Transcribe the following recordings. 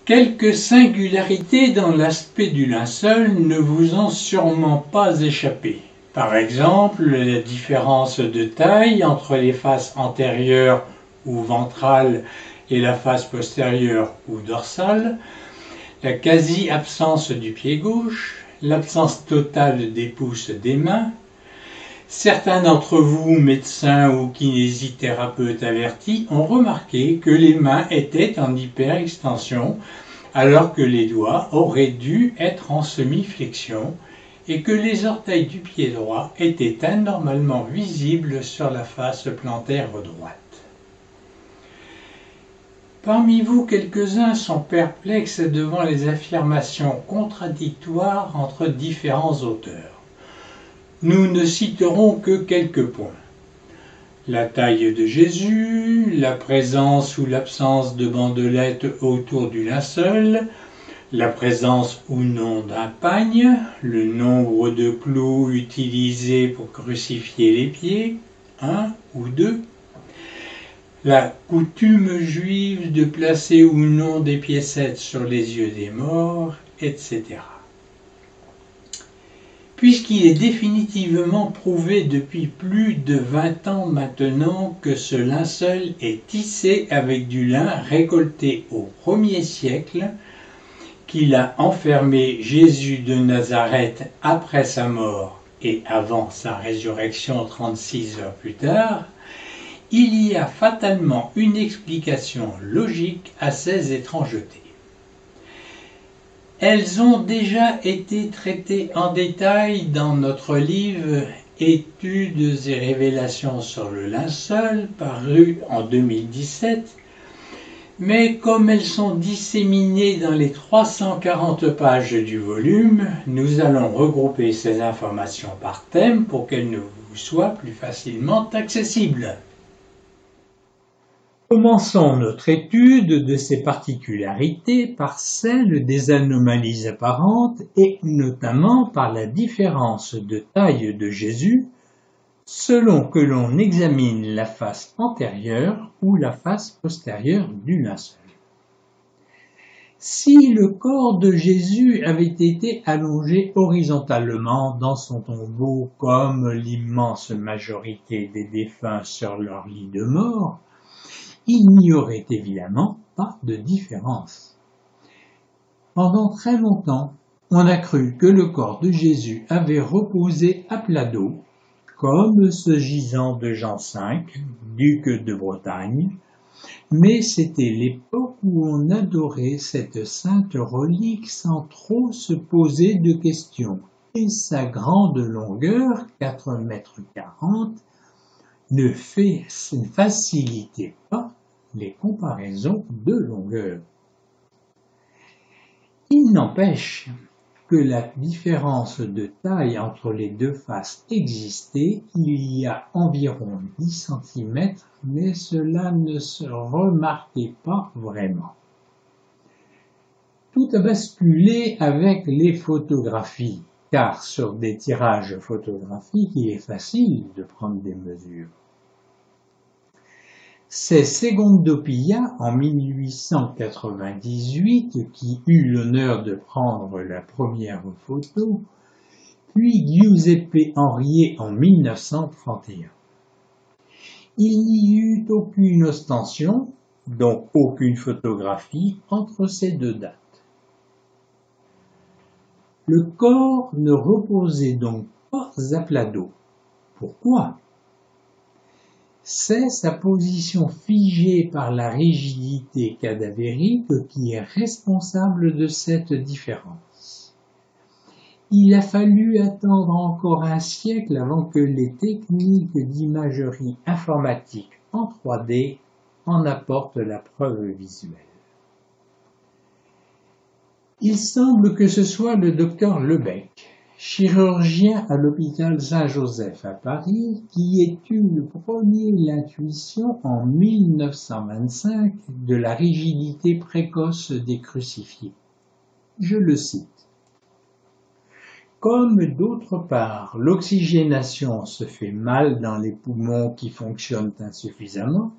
Quelques singularités dans l'aspect du linceul ne vous ont sûrement pas échappé. Par exemple, la différence de taille entre les faces antérieures ou ventrales et la face postérieure ou dorsale, la quasi-absence du pied gauche, l'absence totale des pouces des mains. Certains d'entre vous, médecins ou kinésithérapeutes avertis, ont remarqué que les mains étaient en hyperextension alors que les doigts auraient dû être en semi-flexion et que les orteils du pied droit étaient anormalement visibles sur la face plantaire droite. Parmi vous, quelques-uns sont perplexes devant les affirmations contradictoires entre différents auteurs. Nous ne citerons que quelques points. La taille de Jésus, la présence ou l'absence de bandelettes autour du linceul, la présence ou non d'un pagne, le nombre de clous utilisés pour crucifier les pieds, 1 ou 2, la coutume juive de placer ou non des piécettes sur les yeux des morts, etc. Puisqu'il est définitivement prouvé depuis plus de 20 ans maintenant que ce linceul est tissé avec du lin récolté au 1er siècle, qu'il a enfermé Jésus de Nazareth après sa mort et avant sa résurrection 36 heures plus tard, il y a fatalement une explication logique à ces étrangetés. Elles ont déjà été traitées en détail dans notre livre « Études et révélations sur le linceul » paru en 2017, mais comme elles sont disséminées dans les 340 pages du volume, nous allons regrouper ces informations par thème pour qu'elles nous soient plus facilement accessibles. Commençons notre étude de ces particularités par celle des anomalies apparentes et notamment par la différence de taille de Jésus selon que l'on examine la face antérieure ou la face postérieure du linceul. Si le corps de Jésus avait été allongé horizontalement dans son tombeau comme l'immense majorité des défunts sur leur lit de mort, il n'y aurait évidemment pas de différence. Pendant très longtemps, on a cru que le corps de Jésus avait reposé à plat dos, comme ce gisant de Jean V, duc de Bretagne, mais c'était l'époque où on adorait cette sainte relique sans trop se poser de questions, et sa grande longueur, 4,40 m, ne facilitait pas les comparaisons de longueur. Il n'empêche que la différence de taille entre les deux faces existait il y a environ 10 cm, mais cela ne se remarquait pas vraiment. Tout a basculé avec les photographies, car sur des tirages photographiques, il est facile de prendre des mesures. C'est Secondo Pilla, en 1898, qui eut l'honneur de prendre la première photo, puis Giuseppe Henriet en 1931. Il n'y eut aucune ostension, donc aucune photographie, entre ces deux dates. Le corps ne reposait donc pas à plat dos. Pourquoi ? C'est sa position figée par la rigidité cadavérique qui est responsable de cette différence. Il a fallu attendre encore un siècle avant que les techniques d'imagerie informatique en 3D en apportent la preuve visuelle. Il semble que ce soit le docteur Lebec, chirurgien à l'hôpital Saint-Joseph à Paris, qui ait eu le premier l'intuition en 1925 de la rigidité précoce des crucifiés. Je le cite. Comme d'autre part, l'oxygénation se fait mal dans les poumons qui fonctionnent insuffisamment,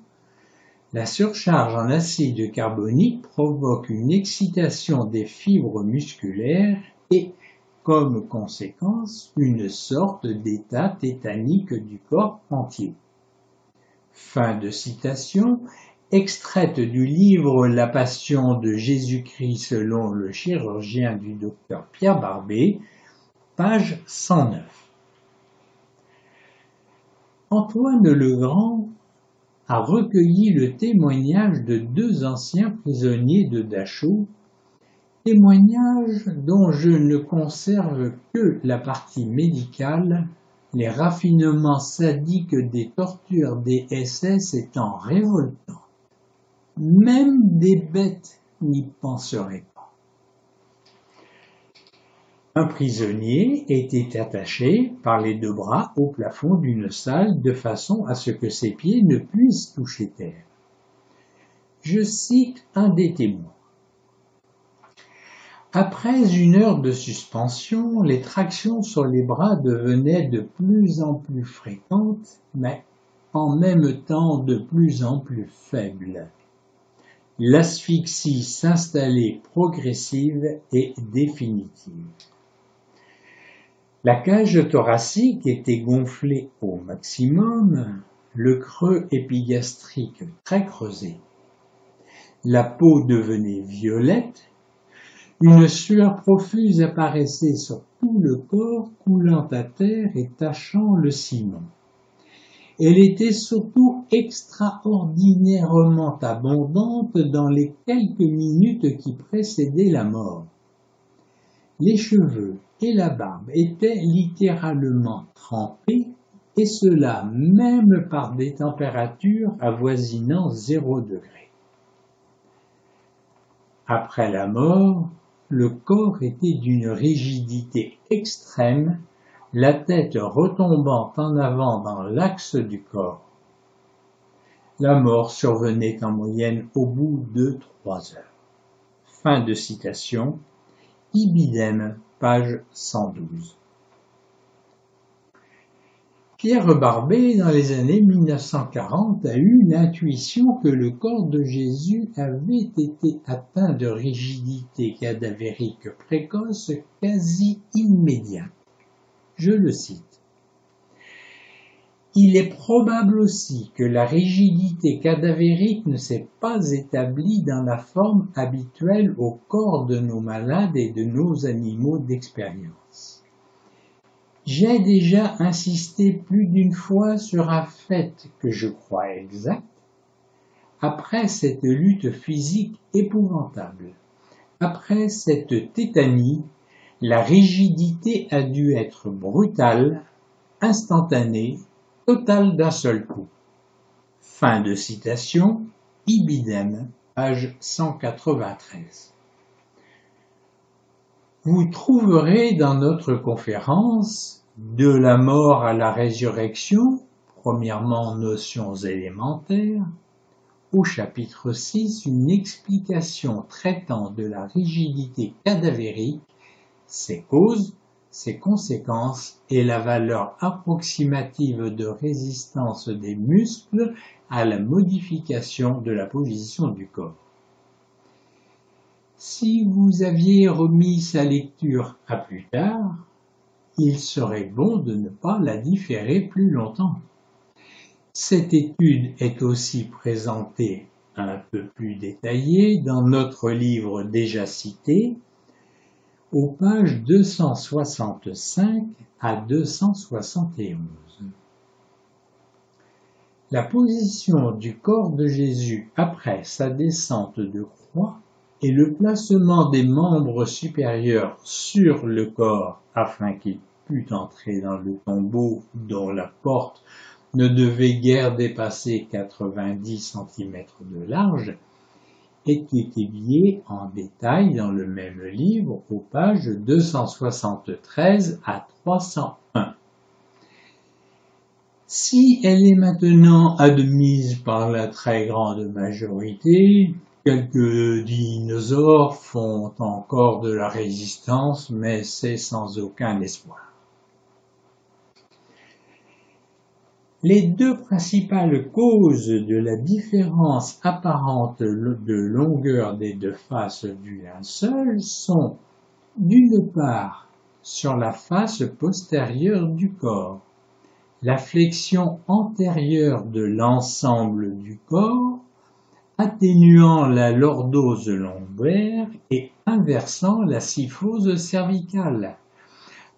La surcharge en acide carbonique provoque une excitation des fibres musculaires et, comme conséquence, une sorte d'état tétanique du corps entier. Fin de citation, extraite du livre La Passion de Jésus-Christ selon le chirurgien du docteur Pierre Barbet, page 109. Antoine le Grand a recueilli le témoignage de 2 anciens prisonniers de Dachau, témoignage dont je ne conserve que la partie médicale, les raffinements sadiques des tortures des SS étant révoltants. Même des bêtes n'y penseraient pas. Un prisonnier était attaché par les 2 bras au plafond d'une salle de façon à ce que ses pieds ne puissent toucher terre. Je cite un des témoins. Après 1 heure de suspension, les tractions sur les bras devenaient de plus en plus fréquentes, mais en même temps de plus en plus faibles. L'asphyxie s'installait progressive et définitive. La cage thoracique était gonflée au maximum, le creux épigastrique très creusé. La peau devenait violette, une sueur profuse apparaissait sur tout le corps, coulant à terre et tachant le ciment. Elle était surtout extraordinairement abondante dans les quelques minutes qui précédaient la mort. Les cheveux et la barbe étaient littéralement trempés, et cela même par des températures avoisinant 0 degré. Après la mort, le corps était d'une rigidité extrême, la tête retombant en avant dans l'axe du corps. La mort survenait en moyenne au bout de 3 heures. Fin de citation. Ibidem, page 112. Pierre Barbet, dans les années 1940, a eu l'intuition que le corps de Jésus avait été atteint de rigidité cadavérique précoce quasi immédiate. Je le cite. Il est probable aussi que la rigidité cadavérique ne s'est pas établie dans la forme habituelle au corps de nos malades et de nos animaux d'expérience. J'ai déjà insisté plus d'une fois sur un fait que je crois exact. Après cette lutte physique épouvantable, après cette tétanie, la rigidité a dû être brutale, instantanée, totale d'un seul coup. Fin de citation, Ibidem, page 193. Vous trouverez dans notre conférence De la mort à la résurrection, premièrement notions élémentaires, au chapitre 6 une explication traitant de la rigidité cadavérique, ses causes, ses conséquences et la valeur approximative de résistance des muscles à la modification de la position du corps. Si vous aviez remis sa lecture à plus tard, il serait bon de ne pas la différer plus longtemps. Cette étude est aussi présentée un peu plus détaillée dans notre livre déjà cité, aux pages 265 à 271. La position du corps de Jésus après sa descente de croix et le placement des membres supérieurs sur le corps afin qu'il pût entrer dans le tombeau dont la porte ne devait guère dépasser 90 cm de large, est étudié en détail dans le même livre aux pages 273 à 301. Si elle est maintenant admise par la très grande majorité, quelques dinosaures font encore de la résistance, mais c'est sans aucun espoir. Les deux principales causes de la différence apparente de longueur des deux faces du linceul sont, d'une part, sur la face postérieure du corps, la flexion antérieure de l'ensemble du corps, atténuant la lordose lombaire et inversant la kyphose cervicale,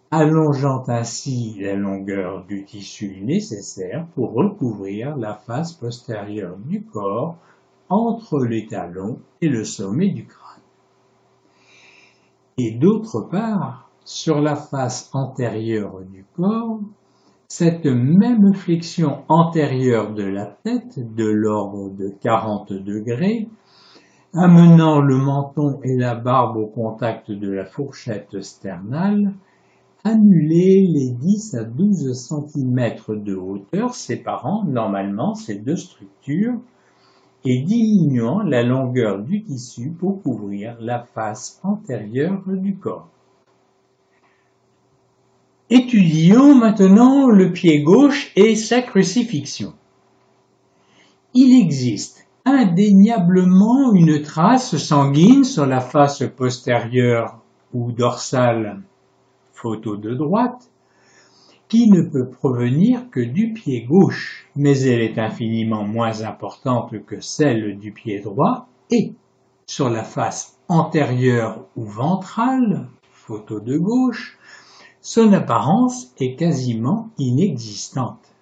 allongeant ainsi la longueur du tissu nécessaire pour recouvrir la face postérieure du corps entre les talons et le sommet du crâne. Et d'autre part, sur la face antérieure du corps, cette même flexion antérieure de la tête de l'ordre de 40 degrés, amenant le menton et la barbe au contact de la fourchette sternale, annuler les 10 à 12 cm de hauteur séparant normalement ces deux structures et diminuant la longueur du tissu pour couvrir la face antérieure du corps. Étudions maintenant le pied gauche et sa crucifixion. Il existe indéniablement une trace sanguine sur la face postérieure ou dorsale, photo de droite, qui ne peut provenir que du pied gauche, mais elle est infiniment moins importante que celle du pied droit, et sur la face antérieure ou ventrale, photo de gauche, son apparence est quasiment inexistante.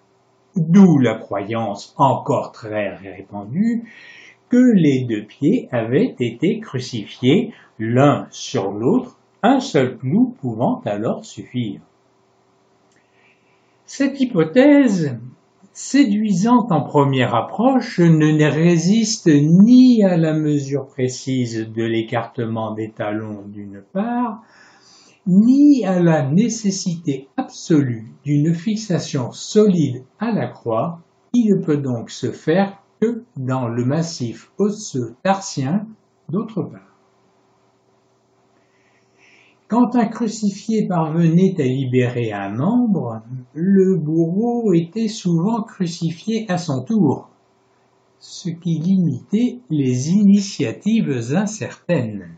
D'où la croyance encore très répandue que les deux pieds avaient été crucifiés l'un sur l'autre, un seul clou pouvant alors suffire. Cette hypothèse, séduisante en première approche, ne résiste ni à la mesure précise de l'écartement des talons d'une part, ni à la nécessité absolue d'une fixation solide à la croix, qui ne peut donc se faire que dans le massif osseux tarsien d'autre part. Quand un crucifié parvenait à libérer un membre, le bourreau était souvent crucifié à son tour, ce qui limitait les initiatives incertaines.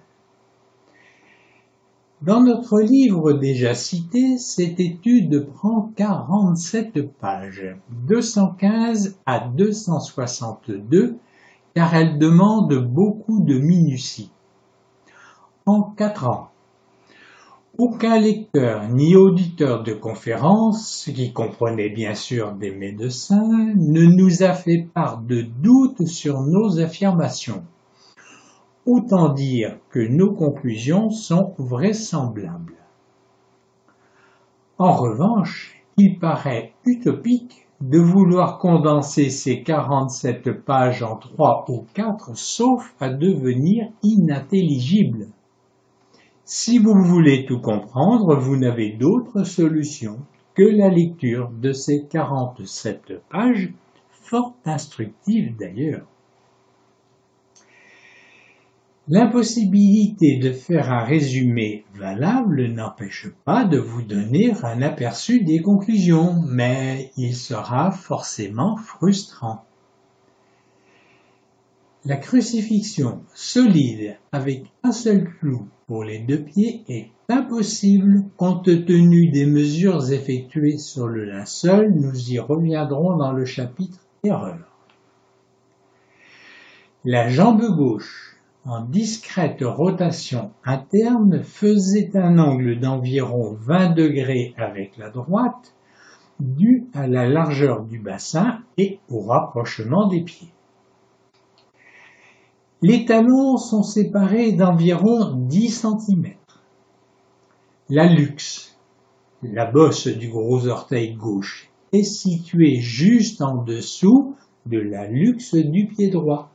Dans notre livre déjà cité, cette étude prend 47 pages, 215 à 262, car elle demande beaucoup de minutie. En 4 ans, aucun lecteur ni auditeur de conférences, qui comprenait bien sûr des médecins, ne nous a fait part de doutes sur nos affirmations. Autant dire que nos conclusions sont vraisemblables. En revanche, il paraît utopique de vouloir condenser ces 47 pages en 3 ou 4, sauf à devenir inintelligibles. Si vous voulez tout comprendre, vous n'avez d'autre solution que la lecture de ces 47 pages, fort instructives d'ailleurs. L'impossibilité de faire un résumé valable n'empêche pas de vous donner un aperçu des conclusions, mais il sera forcément frustrant. La crucifixion solide avec un seul clou pour les deux pieds est impossible compte tenu des mesures effectuées sur le linceul. Nous y reviendrons dans le chapitre erreur. La jambe gauche, en discrète rotation interne, faisait un angle d'environ 20 degrés avec la droite, dû à la largeur du bassin et au rapprochement des pieds. Les talons sont séparés d'environ 10 cm. L'hallux, la bosse du gros orteil gauche, est située juste en dessous de l'hallux du pied droit.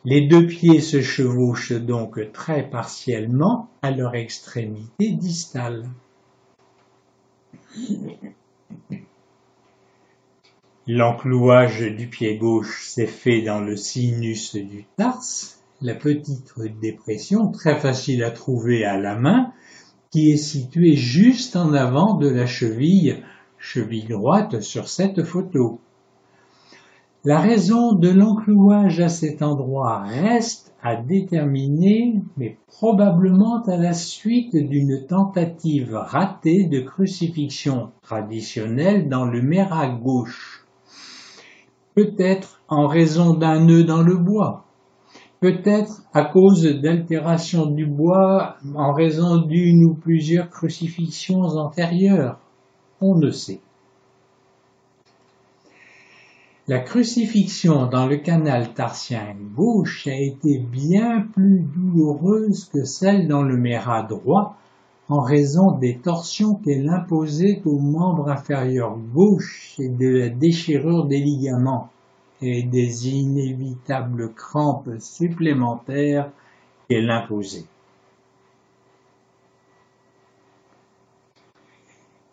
Les deux pieds se chevauchent donc très partiellement à leur extrémité distale. L'enclouage du pied gauche s'est fait dans le sinus du tarse, la petite dépression très facile à trouver à la main, qui est située juste en avant de la cheville, cheville droite sur cette photo. La raison de l'enclouage à cet endroit reste à déterminer, mais probablement à la suite d'une tentative ratée de crucifixion traditionnelle dans le méra gauche. Peut-être en raison d'un nœud dans le bois. Peut-être à cause d'altération du bois en raison d'une ou plusieurs crucifixions antérieures. On ne sait. La crucifixion dans le canal tarsien gauche a été bien plus douloureuse que celle dans le méra droit en raison des torsions qu'elle imposait aux membres inférieurs gauche et de la déchirure des ligaments et des inévitables crampes supplémentaires qu'elle imposait.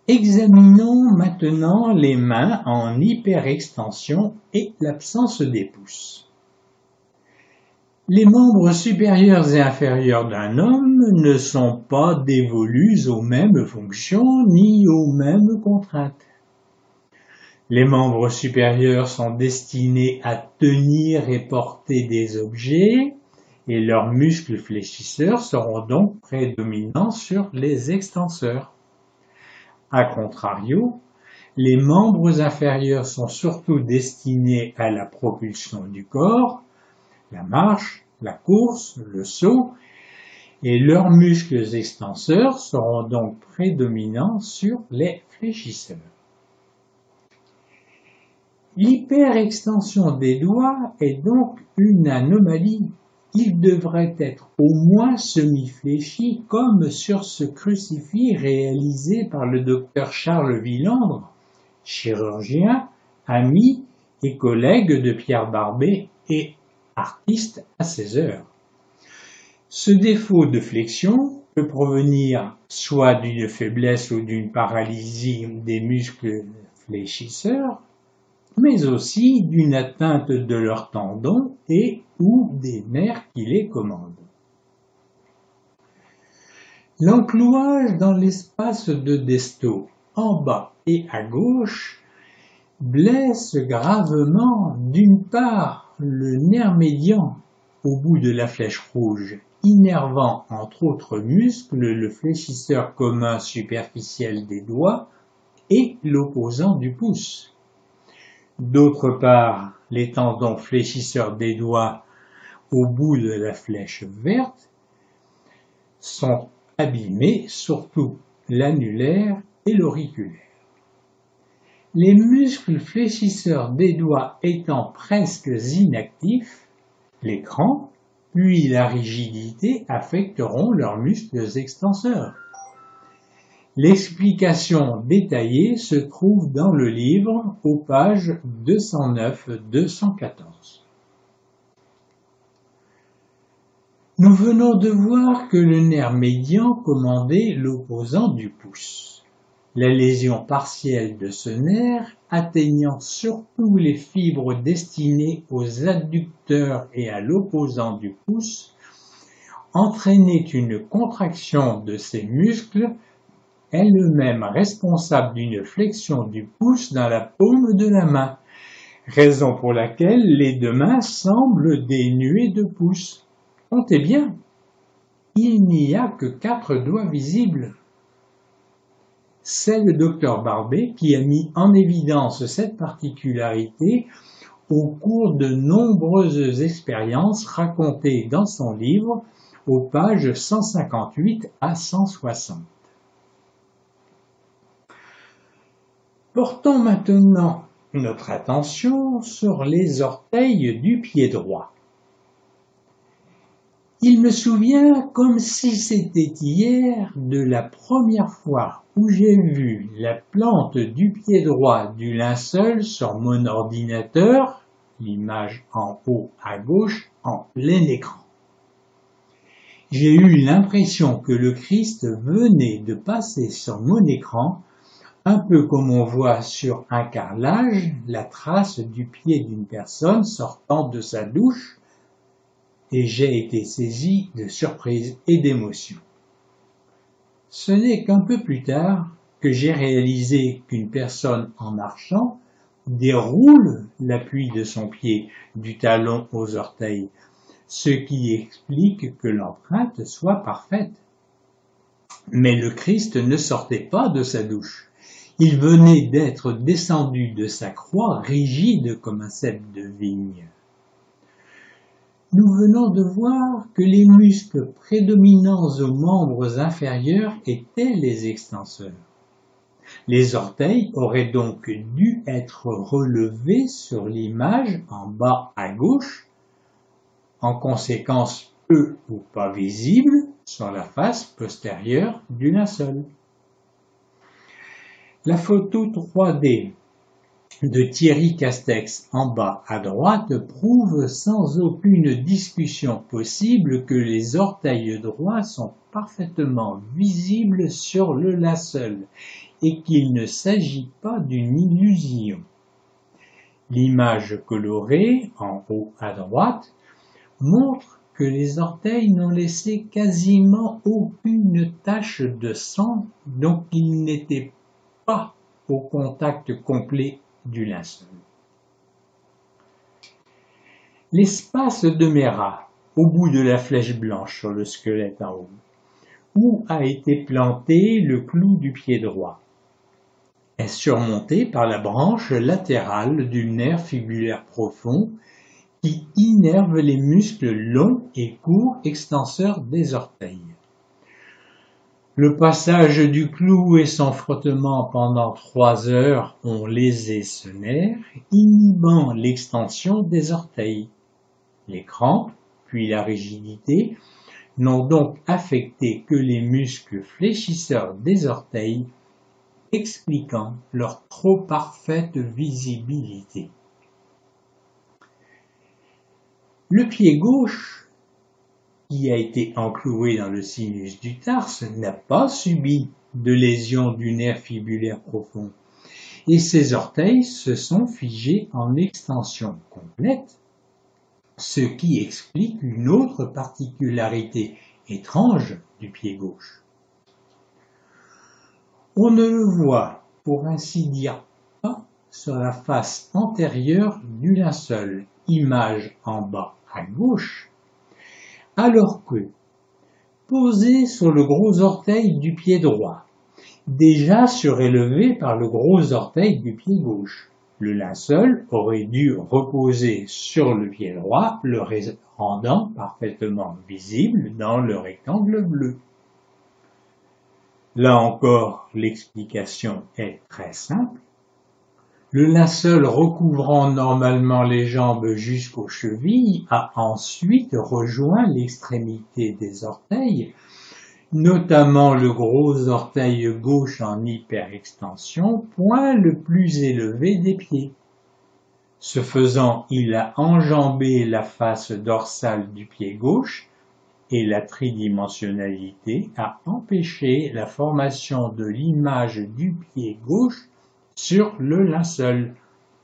Examinons maintenant les mains en hyperextension et l'absence des pouces. Les membres supérieurs et inférieurs d'un homme ne sont pas dévolus aux mêmes fonctions ni aux mêmes contraintes. Les membres supérieurs sont destinés à tenir et porter des objets et leurs muscles fléchisseurs seront donc prédominants sur les extenseurs. A contrario, les membres inférieurs sont surtout destinés à la propulsion du corps, la marche, la course, le saut, et leurs muscles extenseurs seront donc prédominants sur les fléchisseurs. L'hyperextension des doigts est donc une anomalie. Il devrait être au moins semi-fléchi comme sur ce crucifix réalisé par le docteur Charles Villandre, chirurgien, ami et collègue de Pierre Barbet et artiste à ses heures. Ce défaut de flexion peut provenir soit d'une faiblesse ou d'une paralysie des muscles fléchisseurs, mais aussi d'une atteinte de leurs tendons et ou des nerfs qui les commandent. L'enclouage dans l'espace de Desto, en bas et à gauche, blesse gravement d'une part le nerf médian au bout de la flèche rouge, innervant entre autres muscles le fléchisseur commun superficiel des doigts et l'opposant du pouce. D'autre part, les tendons fléchisseurs des doigts au bout de la flèche verte sont abîmés, surtout l'annulaire et l'auriculaire. Les muscles fléchisseurs des doigts étant presque inactifs, les crampes puis la rigidité affecteront leurs muscles extenseurs. L'explication détaillée se trouve dans le livre aux pages 209-214. Nous venons de voir que le nerf médian commandait l'opposant du pouce. La lésion partielle de ce nerf, atteignant surtout les fibres destinées aux adducteurs et à l'opposant du pouce, entraînait une contraction de ces muscles, elle-même responsable d'une flexion du pouce dans la paume de la main, raison pour laquelle les deux mains semblent dénuées de pouce. Comptez bien, il n'y a que 4 doigts visibles. C'est le docteur Barbet qui a mis en évidence cette particularité au cours de nombreuses expériences racontées dans son livre aux pages 158 à 160. Portons maintenant notre attention sur les orteils du pied droit. Il me souvient comme si c'était hier de la première fois où j'ai vu la plante du pied droit du linceul sur mon ordinateur, l'image en haut à gauche, en plein écran. J'ai eu l'impression que le Christ venait de passer sur mon écran, un peu comme on voit sur un carrelage la trace du pied d'une personne sortant de sa douche, et j'ai été saisi de surprise et d'émotion. Ce n'est qu'un peu plus tard que j'ai réalisé qu'une personne en marchant déroule l'appui de son pied du talon aux orteils, ce qui explique que l'empreinte soit parfaite. Mais le Christ ne sortait pas de sa douche. Il venait d'être descendu de sa croix rigide comme un cep de vigne. Nous venons de voir que les muscles prédominants aux membres inférieurs étaient les extenseurs. Les orteils auraient donc dû être relevés sur l'image en bas à gauche, en conséquence peu ou pas visibles sur la face postérieure du linceul. La photo 3D de Thierry Castex en bas à droite prouve sans aucune discussion possible que les orteils droits sont parfaitement visibles sur le linceul et qu'il ne s'agit pas d'une illusion. L'image colorée en haut à droite montre que les orteils n'ont laissé quasiment aucune tache de sang, donc ils n'étaient pas au contact complet du linceul. L'espace de Mérat, au bout de la flèche blanche sur le squelette en haut, où a été planté le clou du pied droit, est surmonté par la branche latérale du nerf fibulaire profond qui innerve les muscles longs et courts extenseurs des orteils. Le passage du clou et son frottement pendant 3 heures ont lésé ce nerf, inhibant l'extension des orteils. Les crampes, puis la rigidité, n'ont donc affecté que les muscles fléchisseurs des orteils, expliquant leur trop parfaite visibilité. Le pied gauche, qui a été encloué dans le sinus du tarse, n'a pas subi de lésion du nerf fibulaire profond et ses orteils se sont figés en extension complète, ce qui explique une autre particularité étrange du pied gauche. On ne le voit, pour ainsi dire, pas sur la face antérieure du linceul, image en bas à gauche, alors que, posé sur le gros orteil du pied droit, déjà surélevé par le gros orteil du pied gauche, le linceul aurait dû reposer sur le pied droit, le rendant parfaitement visible dans le rectangle bleu. Là encore, l'explication est très simple. Le linceul recouvrant normalement les jambes jusqu'aux chevilles a ensuite rejoint l'extrémité des orteils, notamment le gros orteil gauche en hyperextension, point le plus élevé des pieds. Ce faisant, il a enjambé la face dorsale du pied gauche et la tridimensionnalité a empêché la formation de l'image du pied gauche sur le linceul,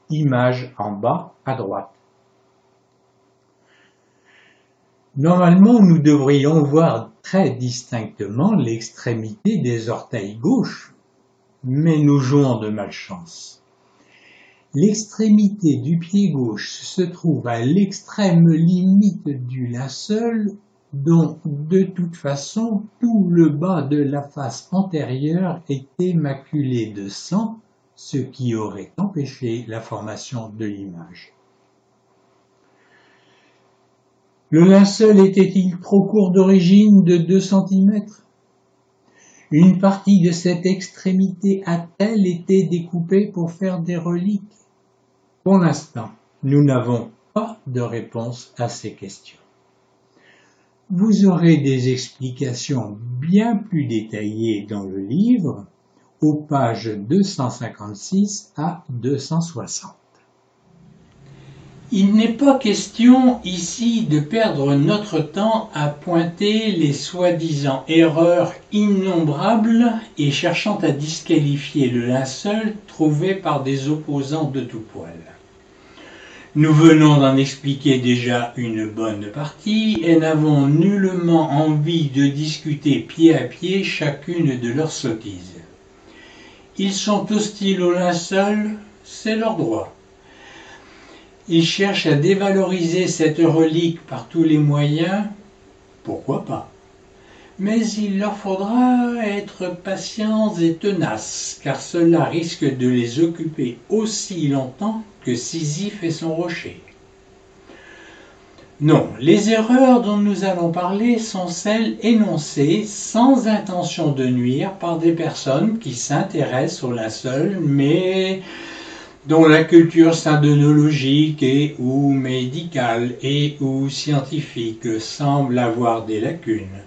image en bas à droite. Normalement, nous devrions voir très distinctement l'extrémité des orteils gauches, mais nous jouons de malchance. L'extrémité du pied gauche se trouve à l'extrême limite du linceul, dont de toute façon tout le bas de la face antérieure était maculé de sang, ce qui aurait empêché la formation de l'image. Le linceul était-il trop court d'origine de 2 cm? Une partie de cette extrémité a-t-elle été découpée pour faire des reliques? Pour l'instant, nous n'avons pas de réponse à ces questions. Vous aurez des explications bien plus détaillées dans le livre, aux pages 256 à 260. Il n'est pas question ici de perdre notre temps à pointer les soi-disant erreurs innombrables et cherchant à disqualifier le linceul trouvé par des opposants de tout poil. Nous venons d'en expliquer déjà une bonne partie et n'avons nullement envie de discuter pied à pied chacune de leurs sottises. Ils sont hostiles au linceul, c'est leur droit. Ils cherchent à dévaloriser cette relique par tous les moyens, pourquoi pas. Mais il leur faudra être patients et tenaces, car cela risque de les occuper aussi longtemps que Sisyphe et son rocher. Non, les erreurs dont nous allons parler sont celles énoncées sans intention de nuire par des personnes qui s'intéressent au linceul, mais dont la culture syndénologique et ou médicale et ou scientifique semble avoir des lacunes,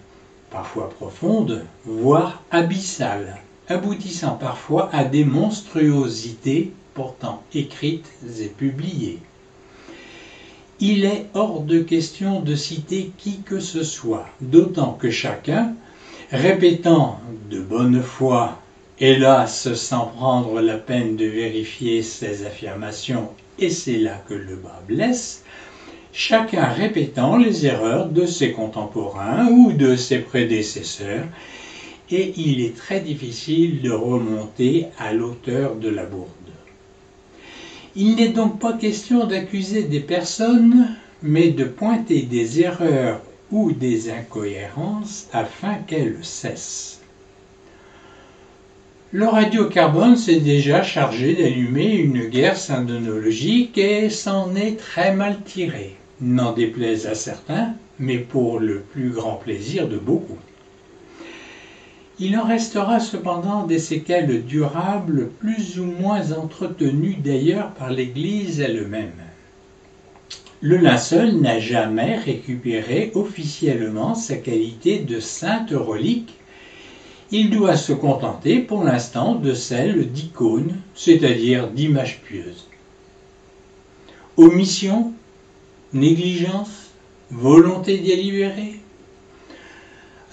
parfois profondes, voire abyssales, aboutissant parfois à des monstruosités pourtant écrites et publiées. Il est hors de question de citer qui que ce soit, d'autant que chacun, répétant de bonne foi, hélas sans prendre la peine de vérifier ses affirmations, et c'est là que le bas blesse, chacun répétant les erreurs de ses contemporains ou de ses prédécesseurs, et il est très difficile de remonter à l'auteur de la bourde. Il n'est donc pas question d'accuser des personnes, mais de pointer des erreurs ou des incohérences afin qu'elles cessent. Le radiocarbone s'est déjà chargé d'allumer une guerre syndénologique et s'en est très mal tiré, n'en déplaise à certains, mais pour le plus grand plaisir de beaucoup. Il en restera cependant des séquelles durables, plus ou moins entretenues d'ailleurs par l'Église elle-même. Le linceul n'a jamais récupéré officiellement sa qualité de sainte relique. Il doit se contenter pour l'instant de celle d'icône, c'est-à-dire d'image pieuse. Omission, négligence, volonté délibérée.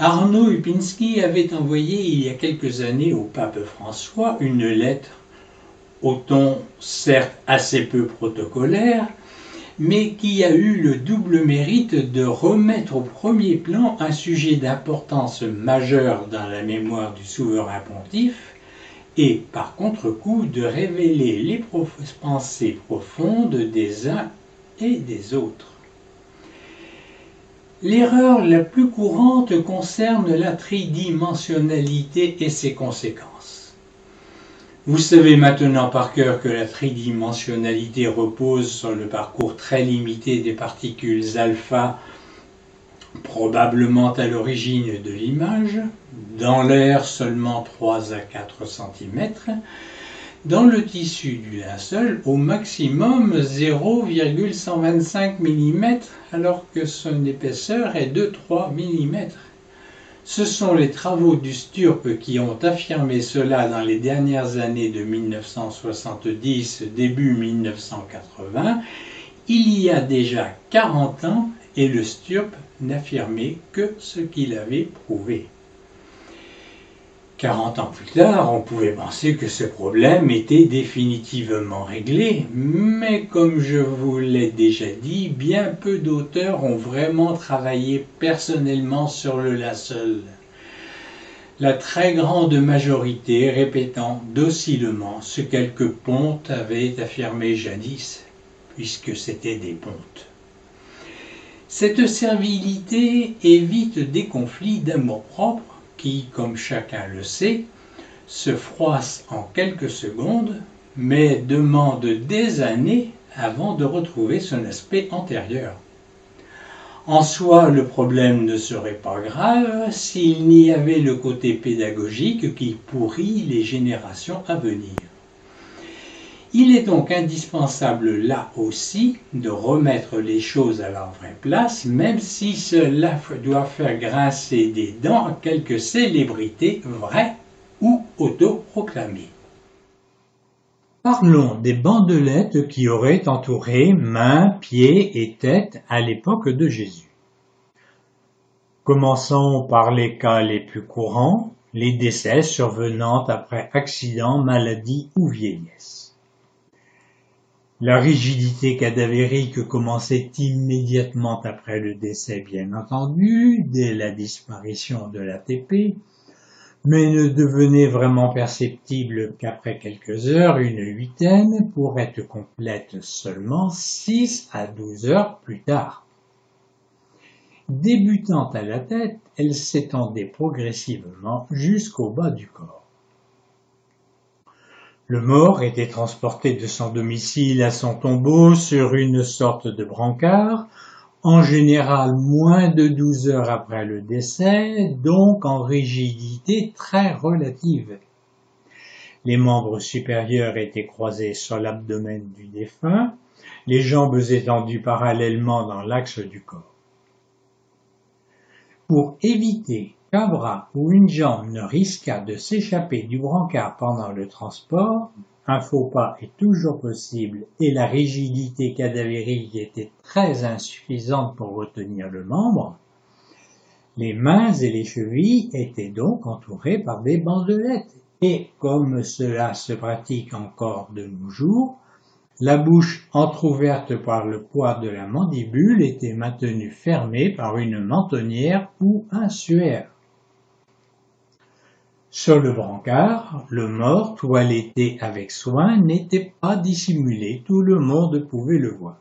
Arnaud Upinski avait envoyé il y a quelques années au pape François une lettre au ton certes assez peu protocolaire, mais qui a eu le double mérite de remettre au premier plan un sujet d'importance majeure dans la mémoire du souverain pontife et, par contre-coup, de révéler les pensées profondes des uns et des autres. L'erreur la plus courante concerne la tridimensionnalité et ses conséquences. Vous savez maintenant par cœur que la tridimensionnalité repose sur le parcours très limité des particules alpha, probablement à l'origine de l'image, dans l'air seulement 3 à 4 cm, dans le tissu du linceul au maximum 0,125 mm alors que son épaisseur est de 3 mm. Ce sont les travaux du Sturp qui ont affirmé cela dans les dernières années de 1970, début 1980, il y a déjà 40 ans, et le Sturp n'affirmait que ce qu'il avait prouvé. 40 ans plus tard, on pouvait penser que ce problème était définitivement réglé, mais comme je vous l'ai déjà dit, bien peu d'auteurs ont vraiment travaillé personnellement sur le linceul. La très grande majorité répétant docilement ce que quelques pontes avaient affirmé jadis, puisque c'étaient des pontes. Cette servilité évite des conflits d'amour-propre qui, comme chacun le sait, se froissent en quelques secondes, mais demandent des années avant de retrouver son aspect antérieur. En soi, le problème ne serait pas grave s'il n'y avait le côté pédagogique qui pourrit les générations à venir. Il est donc indispensable là aussi de remettre les choses à leur vraie place, même si cela doit faire grincer des dents à quelques célébrités vraies ou autoproclamées. Parlons des bandelettes qui auraient entouré mains, pieds et tête à l'époque de Jésus. Commençons par les cas les plus courants, les décès survenant après accident, maladie ou vieillesse. La rigidité cadavérique commençait immédiatement après le décès, bien entendu, dès la disparition de l'ATP, mais ne devenait vraiment perceptible qu'après quelques heures, une huitaine, pour être complète seulement 6 à 12 heures plus tard. Débutant à la tête, elle s'étendait progressivement jusqu'au bas du corps. Le mort était transporté de son domicile à son tombeau sur une sorte de brancard, en général moins de 12 heures après le décès, donc en rigidité très relative. Les membres supérieurs étaient croisés sur l'abdomen du défunt, les jambes étendues parallèlement dans l'axe du corps. Pour éviter qu'un bras ou une jambe ne risquât de s'échapper du brancard pendant le transport, un faux pas est toujours possible et la rigidité cadavérique était très insuffisante pour retenir le membre, les mains et les chevilles étaient donc entourées par des bandelettes et, comme cela se pratique encore de nos jours, la bouche entr'ouverte par le poids de la mandibule était maintenue fermée par une mentonnière ou un suaire. Sur le brancard, le mort, toiletté avec soin, n'était pas dissimulé, tout le monde pouvait le voir.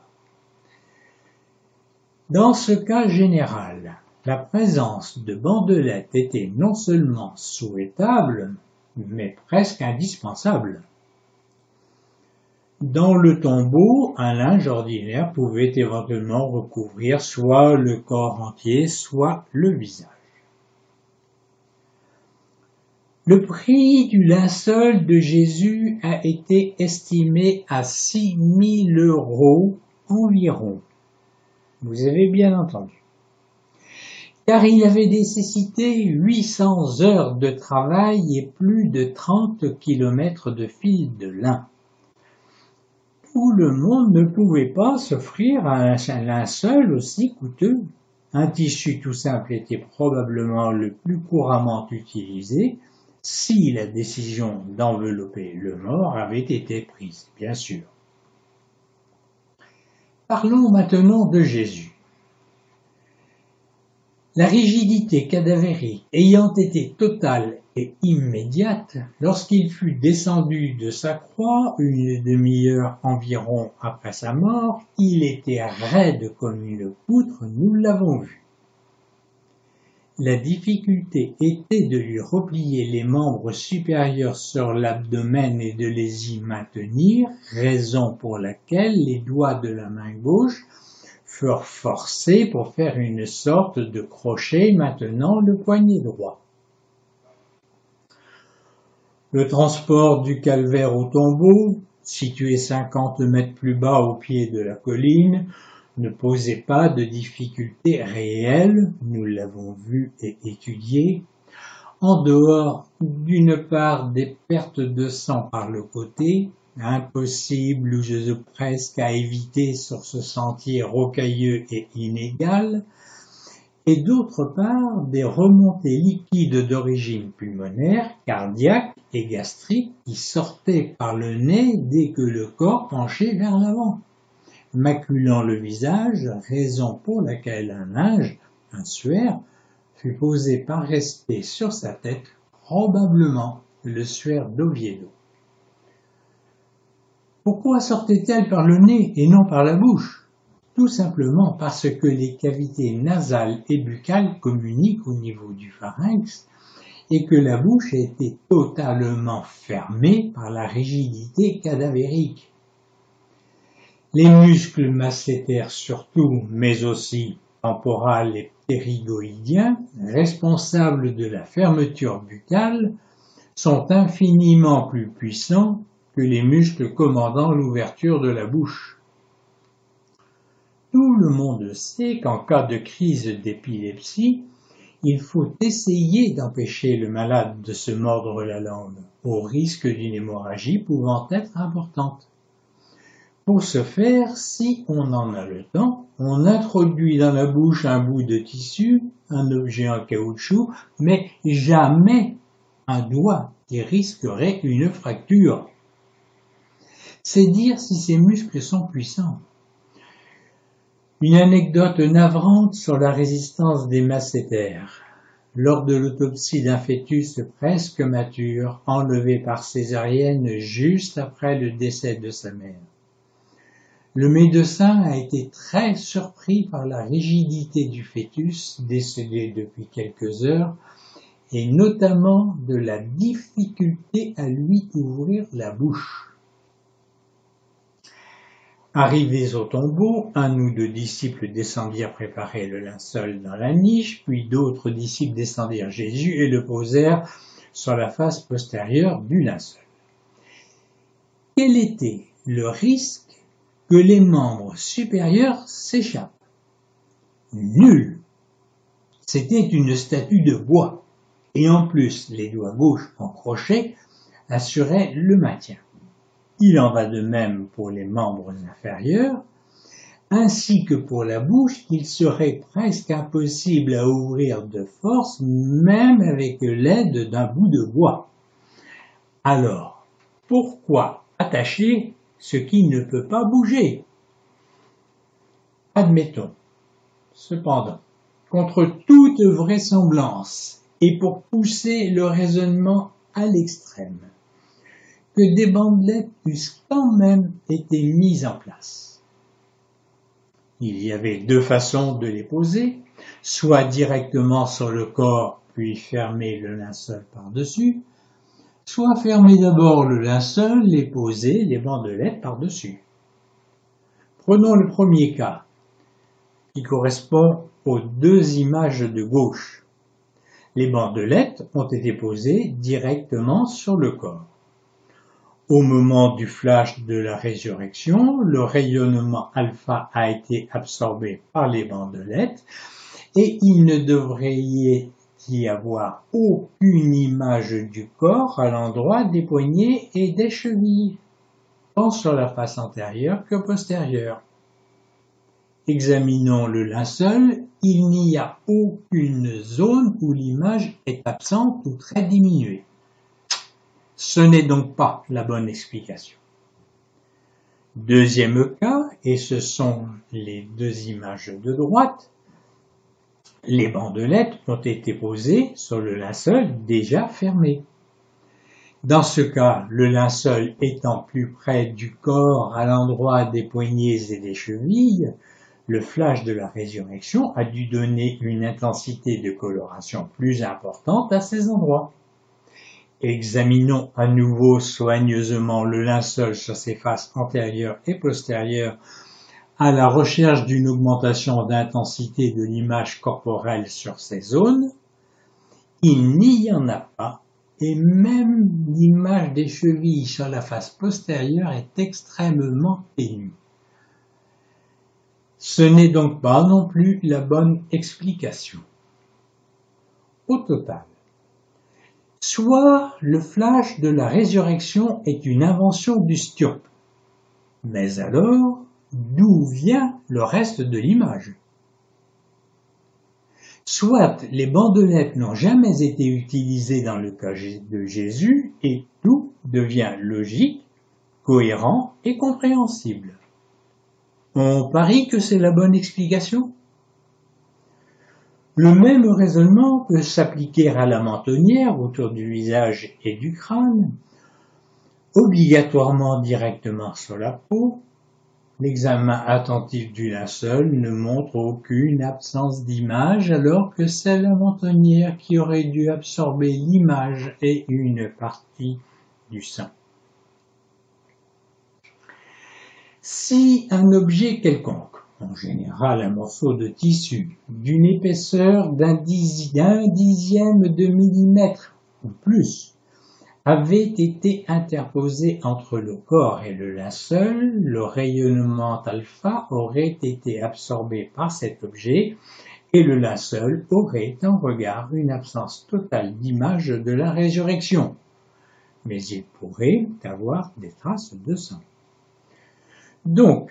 Dans ce cas général, la présence de bandelettes était non seulement souhaitable, mais presque indispensable. Dans le tombeau, un linge ordinaire pouvait éventuellement recouvrir soit le corps entier, soit le visage. Le prix du linceul de Jésus a été estimé à 6 000 € environ. Vous avez bien entendu. Car il avait nécessité 800 heures de travail et plus de 30 kilomètres de fil de lin. Tout le monde ne pouvait pas s'offrir un linceul aussi coûteux. Un tissu tout simple était probablement le plus couramment utilisé si la décision d'envelopper le mort avait été prise, bien sûr. Parlons maintenant de Jésus. La rigidité cadavérique ayant été totale et immédiate, lorsqu'il fut descendu de sa croix une demi-heure environ après sa mort, il était raide comme une poutre, nous l'avons vu. La difficulté était de lui replier les membres supérieurs sur l'abdomen et de les y maintenir, raison pour laquelle les doigts de la main gauche furent forcés pour faire une sorte de crochet maintenant le poignet droit. Le transport du calvaire au tombeau, situé 50 mètres plus bas au pied de la colline, ne posait pas de difficulté réelle, nous l'avons vu et étudié, en dehors d'une part des pertes de sang par le côté, impossible ou presque à éviter sur ce sentier rocailleux et inégal, et d'autre part des remontées liquides d'origine pulmonaire, cardiaque et gastrique qui sortaient par le nez dès que le corps penchait vers l'avant, maculant le visage, raison pour laquelle un linge, un suaire, fut posé par respect sur sa tête, probablement le suaire d'Oviedo. Pourquoi sortait-elle par le nez et non par la bouche? Tout simplement parce que les cavités nasales et buccales communiquent au niveau du pharynx et que la bouche était totalement fermée par la rigidité cadavérique. Les muscles masséters surtout, mais aussi temporal et ptérygoïdiens, responsables de la fermeture buccale, sont infiniment plus puissants que les muscles commandant l'ouverture de la bouche. Tout le monde sait qu'en cas de crise d'épilepsie, il faut essayer d'empêcher le malade de se mordre la langue, au risque d'une hémorragie pouvant être importante. Pour ce faire, si on en a le temps, on introduit dans la bouche un bout de tissu, un objet en caoutchouc, mais jamais un doigt qui risquerait une fracture. C'est dire si ces muscles sont puissants. Une anecdote navrante sur la résistance des masséters. lors de l'autopsie d'un fœtus presque mature, enlevé par césarienne juste après le décès de sa mère. Le médecin a été très surpris par la rigidité du fœtus, décédé depuis quelques heures, et notamment de la difficulté à lui ouvrir la bouche. Arrivés au tombeau, un ou deux disciples descendirent préparer le linceul dans la niche, puis d'autres disciples descendirent Jésus et le posèrent sur la face postérieure du linceul. Quel était le risque que les membres supérieurs s'échappent? Nul. C'était une statue de bois, et en plus les doigts gauches en crochet assuraient le maintien. Il en va de même pour les membres inférieurs, ainsi que pour la bouche qu'il serait presque impossible à ouvrir de force, même avec l'aide d'un bout de bois. Alors, pourquoi attacher ce qui ne peut pas bouger? Admettons, cependant, contre toute vraisemblance, et pour pousser le raisonnement à l'extrême, que des bandelettes eussent quand même été mises en place. Il y avait deux façons de les poser, soit directement sur le corps, puis fermer le linceul par-dessus, soit fermer d'abord le linceul et poser les bandelettes par-dessus. Prenons le premier cas, qui correspond aux deux images de gauche. Les bandelettes ont été posées directement sur le corps. Au moment du flash de la résurrection, le rayonnement alpha a été absorbé par les bandelettes et il ne devrait y avoir aucune image du corps à l'endroit des poignets et des chevilles, tant sur la face antérieure que postérieure. Examinons le linceul, il n'y a aucune zone où l'image est absente ou très diminuée. Ce n'est donc pas la bonne explication. Deuxième cas, et ce sont les deux images de droite, les bandelettes ont été posées sur le linceul déjà fermé. Dans ce cas, le linceul étant plus près du corps à l'endroit des poignets et des chevilles, le flash de la résurrection a dû donner une intensité de coloration plus importante à ces endroits. Examinons à nouveau soigneusement le linceul sur ses faces antérieures et postérieures à la recherche d'une augmentation d'intensité de l'image corporelle sur ces zones. Il n'y en a pas, et même l'image des chevilles sur la face postérieure est extrêmement ténue. Ce n'est donc pas non plus la bonne explication. Au total, soit le flash de la résurrection est une invention du stiope, mais alors, d'où vient le reste de l'image? Soit les bandelettes n'ont jamais été utilisées dans le cas de Jésus et tout devient logique, cohérent et compréhensible. On parie que c'est la bonne explication? Le même raisonnement peut s'appliquer à la mentonnière autour du visage et du crâne, obligatoirement directement sur la peau. L'examen attentif du linceul ne montre aucune absence d'image alors que c'est la mentonnière qui aurait dû absorber l'image et une partie du sang. Si un objet quelconque, en général un morceau de tissu, d'une épaisseur d'un dixième de millimètre ou plus, avait été interposé entre le corps et le linceul, le rayonnement alpha aurait été absorbé par cet objet et le linceul aurait en regard une absence totale d'image de la résurrection. Mais il pourrait avoir des traces de sang. Donc,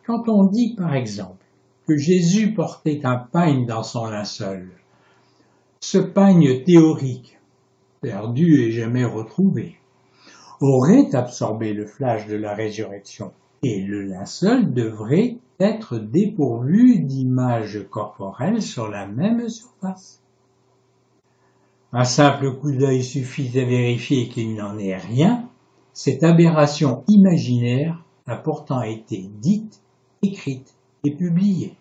quand on dit par exemple que Jésus portait un pagne dans son linceul, ce pagne théorique, perdu et jamais retrouvé, aurait absorbé le flash de la résurrection et le linceul devrait être dépourvu d'image corporelle sur la même surface. Un simple coup d'œil suffit à vérifier qu'il n'en est rien. Cette aberration imaginaire a pourtant été dite, écrite et publiée.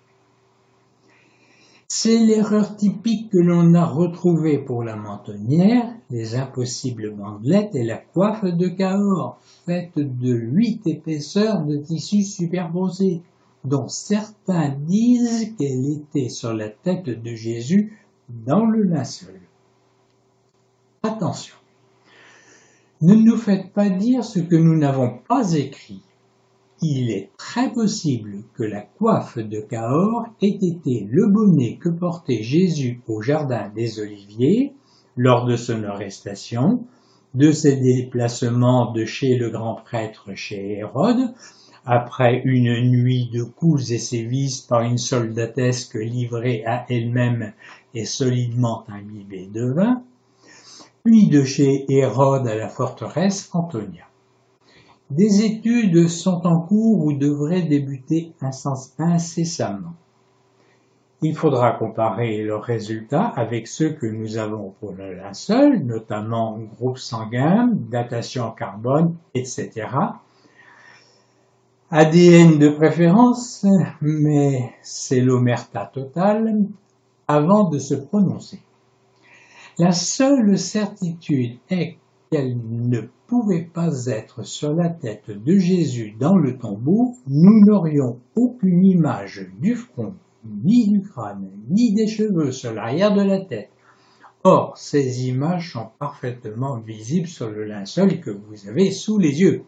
C'est l'erreur typique que l'on a retrouvée pour la mentonnière, les impossibles bandelettes et la coiffe de Cahors, faite de 8 épaisseurs de tissu superposés, dont certains disent qu'elle était sur la tête de Jésus dans le linceul. Attention, ne nous faites pas dire ce que nous n'avons pas écrit. Il est très possible que la coiffe de Cahors ait été le bonnet que portait Jésus au jardin des Oliviers lors de son arrestation, de ses déplacements de chez le grand prêtre chez Hérode, après une nuit de coups et sévices par une soldatesque livrée à elle-même et solidement imbibée de vin, puis de chez Hérode à la forteresse Antonia. Des études sont en cours ou devraient débuter incessamment. Il faudra comparer leurs résultats avec ceux que nous avons pour le linceul, notamment groupe sanguin, datation en carbone, etc. ADN de préférence, mais c'est l'omerta totale, avant de se prononcer. La seule certitude est qu'elle ne pouvait pas être sur la tête de Jésus dans le tombeau, nous n'aurions aucune image du front, ni du crâne, ni des cheveux sur l'arrière de la tête. Or, ces images sont parfaitement visibles sur le linceul que vous avez sous les yeux.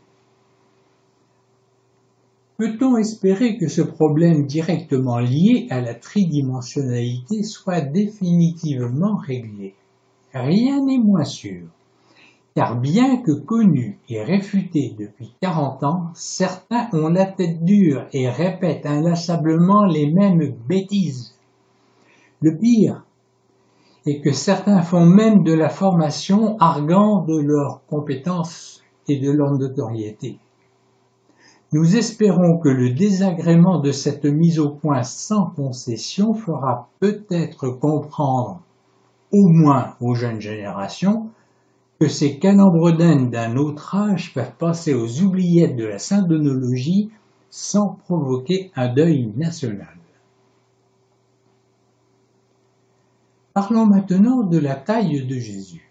Peut-on espérer que ce problème directement lié à la tridimensionnalité soit définitivement réglé? Rien n'est moins sûr. Car bien que connus et réfutés depuis 40 ans, certains ont la tête dure et répètent inlassablement les mêmes bêtises. Le pire est que certains font même de la formation arguant de leurs compétences et de leur notoriété. Nous espérons que le désagrément de cette mise au point sans concession fera peut-être comprendre, au moins aux jeunes générations, que ces calembredènes d'un autre âge peuvent passer aux oubliettes de la syndonologie sans provoquer un deuil national. Parlons maintenant de la taille de Jésus.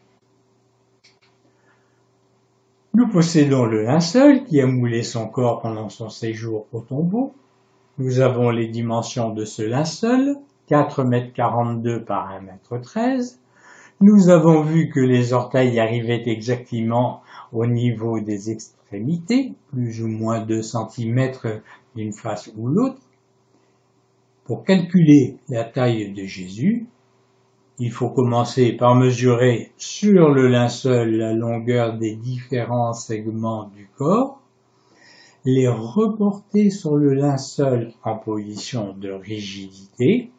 Nous possédons le linceul qui a moulé son corps pendant son séjour au tombeau. Nous avons les dimensions de ce linceul, 4,42 m par 1,13 m. Nous avons vu que les orteils arrivaient exactement au niveau des extrémités, plus ou moins 2 cm d'une face ou l'autre. Pour calculer la taille de Jésus, il faut commencer par mesurer sur le linceul la longueur des différents segments du corps, les reporter sur le linceul en position de rigidité,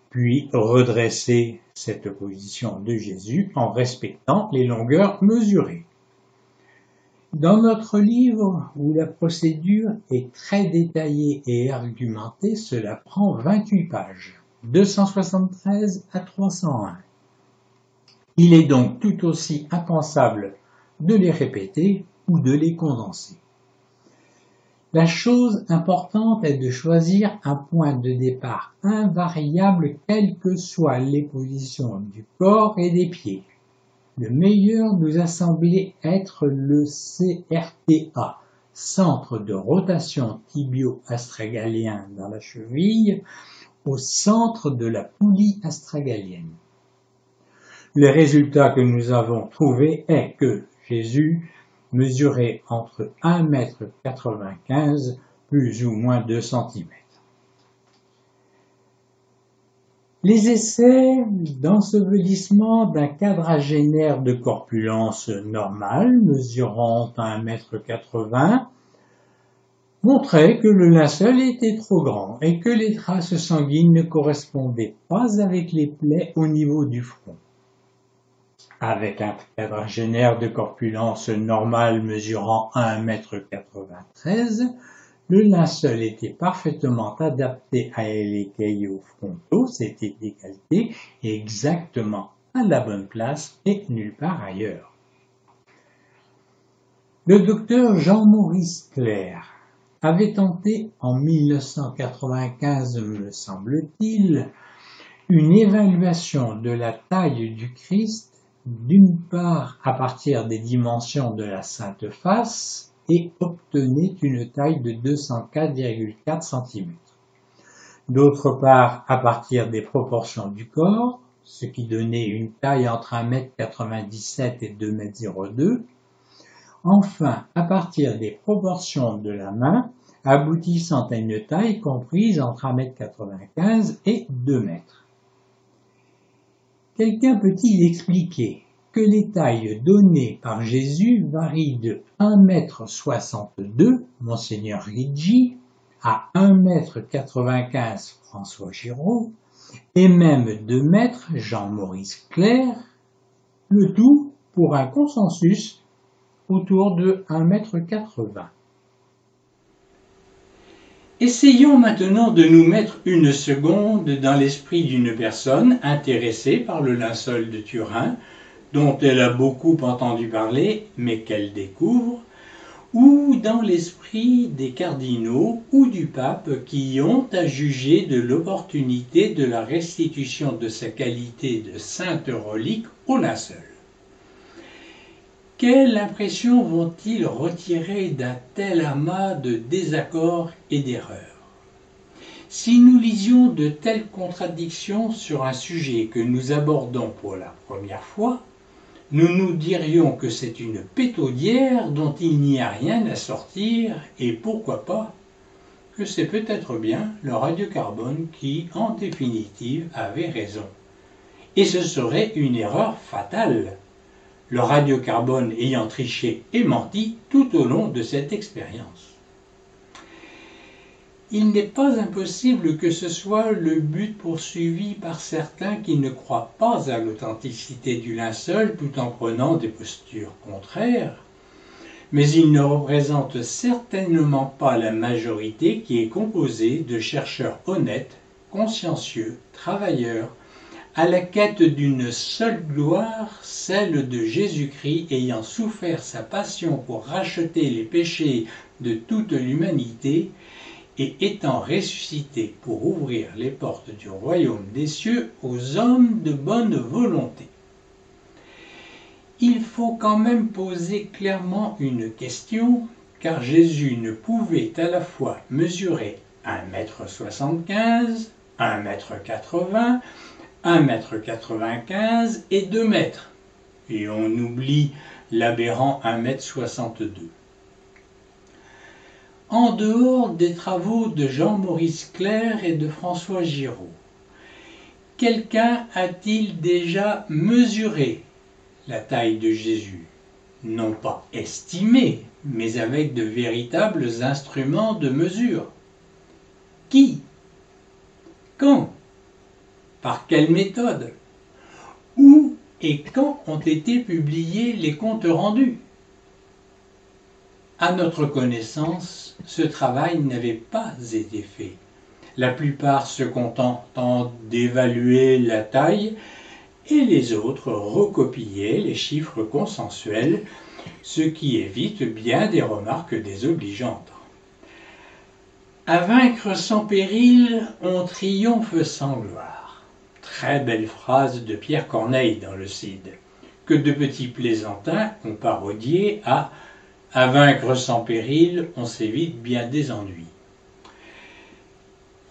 puis redresser cette position de Jésus en respectant les longueurs mesurées. Dans notre livre, où la procédure est très détaillée et argumentée, cela prend 28 pages, 273 à 301. Il est donc tout aussi impensable de les répéter ou de les condenser. La chose importante est de choisir un point de départ invariable quelles que soient les positions du corps et des pieds. Le meilleur nous a semblé être le CRTA, centre de rotation tibio-astragalien dans la cheville, au centre de la poulie astragalienne. Le résultat que nous avons trouvé est que Jésus mesurait entre 1,95 m plus ou moins 2 cm. Les essais d'ensevelissement d'un quadragénaire de corpulence normale, mesurant 1,80 m, montraient que le linceul était trop grand et que les traces sanguines ne correspondaient pas avec les plaies au niveau du front. Avec un quadragénaire de corpulence normale mesurant 1,93 m, le linceul était parfaitement adapté à les caillots frontaux, c'était décalqué exactement à la bonne place et nulle part ailleurs. Le docteur Jean-Maurice Clerc avait tenté en 1995, me semble-t-il, une évaluation de la taille du Christ, d'une part à partir des dimensions de la Sainte Face, et obtenait une taille de 204,4 cm. D'autre part à partir des proportions du corps, ce qui donnait une taille entre 1,97 m et 2,02 m. Enfin, à partir des proportions de la main, aboutissant à une taille comprise entre 1,95 m et 2 m. Quelqu'un peut-il expliquer que les tailles données par Jésus varient de 1,62 m, Monseigneur Riggi, à 1,95 m, François Giraud, et même 2 m, Jean-Maurice Clerc, le tout pour un consensus autour de 1,80 m. Essayons maintenant de nous mettre une seconde dans l'esprit d'une personne intéressée par le linceul de Turin, dont elle a beaucoup entendu parler, mais qu'elle découvre, ou dans l'esprit des cardinaux ou du pape qui ont à juger de l'opportunité de la restitution de sa qualité de sainte relique au linceul. Quelle impression vont-ils retirer d'un tel amas de désaccords et d'erreurs? Si nous lisions de telles contradictions sur un sujet que nous abordons pour la première fois, nous nous dirions que c'est une pétaudière dont il n'y a rien à sortir et pourquoi pas que c'est peut-être bien le radiocarbone qui, en définitive, avait raison. Et ce serait une erreur fatale, le radiocarbone ayant triché et menti tout au long de cette expérience. Il n'est pas impossible que ce soit le but poursuivi par certains qui ne croient pas à l'authenticité du linceul tout en prenant des postures contraires, mais il ne représente certainement pas la majorité qui est composée de chercheurs honnêtes, consciencieux, travailleurs, à la quête d'une seule gloire, celle de Jésus-Christ ayant souffert sa passion pour racheter les péchés de toute l'humanité et étant ressuscité pour ouvrir les portes du royaume des cieux aux hommes de bonne volonté. Il faut quand même poser clairement une question, car Jésus ne pouvait à la fois mesurer 1,75 m, 1,80 m, 1,95 m et 2 m. Et on oublie l'aberrant 1,62 m. En dehors des travaux de Jean-Maurice Clerc et de François Giraud, quelqu'un a-t-il déjà mesuré la taille de Jésus? Non pas estimé, mais avec de véritables instruments de mesure. Qui? Quand? Par quelle méthode? Où et quand ont été publiés les comptes rendus? À notre connaissance, ce travail n'avait pas été fait. La plupart se contentant d'évaluer la taille et les autres recopiaient les chiffres consensuels, ce qui évite bien des remarques désobligeantes. À vaincre sans péril, on triomphe sans gloire. Très belle phrase de Pierre Corneille dans le Cid, que de petits plaisantins ont parodié à vaincre sans péril, on s'évite bien des ennuis.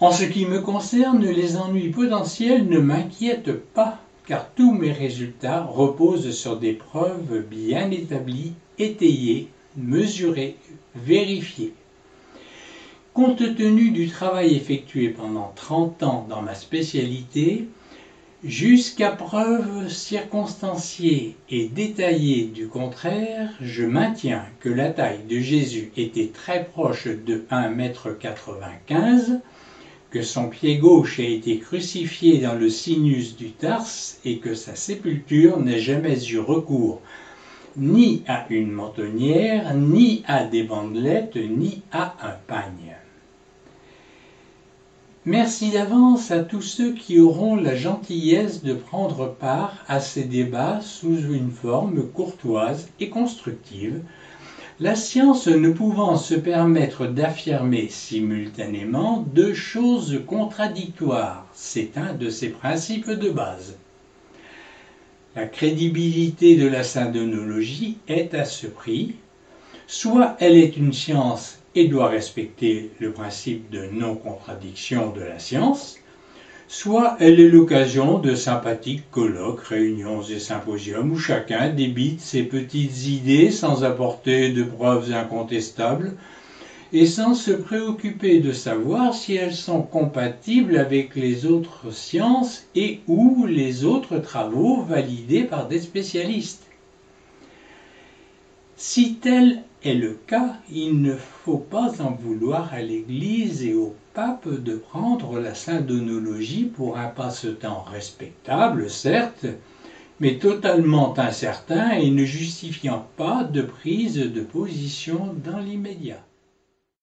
En ce qui me concerne, les ennuis potentiels ne m'inquiètent pas, car tous mes résultats reposent sur des preuves bien établies, étayées, mesurées, vérifiées. Compte tenu du travail effectué pendant 30 ans dans ma spécialité, jusqu'à preuve circonstanciée et détaillée du contraire, je maintiens que la taille de Jésus était très proche de 1,95 m, que son pied gauche a été crucifié dans le sinus du tarse et que sa sépulture n'a jamais eu recours ni à une mentonnière, ni à des bandelettes, ni à un pagne. Merci d'avance à tous ceux qui auront la gentillesse de prendre part à ces débats sous une forme courtoise et constructive, la science ne pouvant se permettre d'affirmer simultanément deux choses contradictoires. C'est un de ses principes de base. La crédibilité de la syndonologie est à ce prix. Soit elle est une science et doit respecter le principe de non-contradiction de la science, soit elle est l'occasion de sympathiques colloques, réunions et symposiums où chacun débite ses petites idées sans apporter de preuves incontestables et sans se préoccuper de savoir si elles sont compatibles avec les autres sciences et ou les autres travaux validés par des spécialistes. Si tel est le cas, il ne faut pas en vouloir à l'Église et au pape de prendre la syndonologie pour un passe-temps respectable, certes, mais totalement incertain et ne justifiant pas de prise de position dans l'immédiat.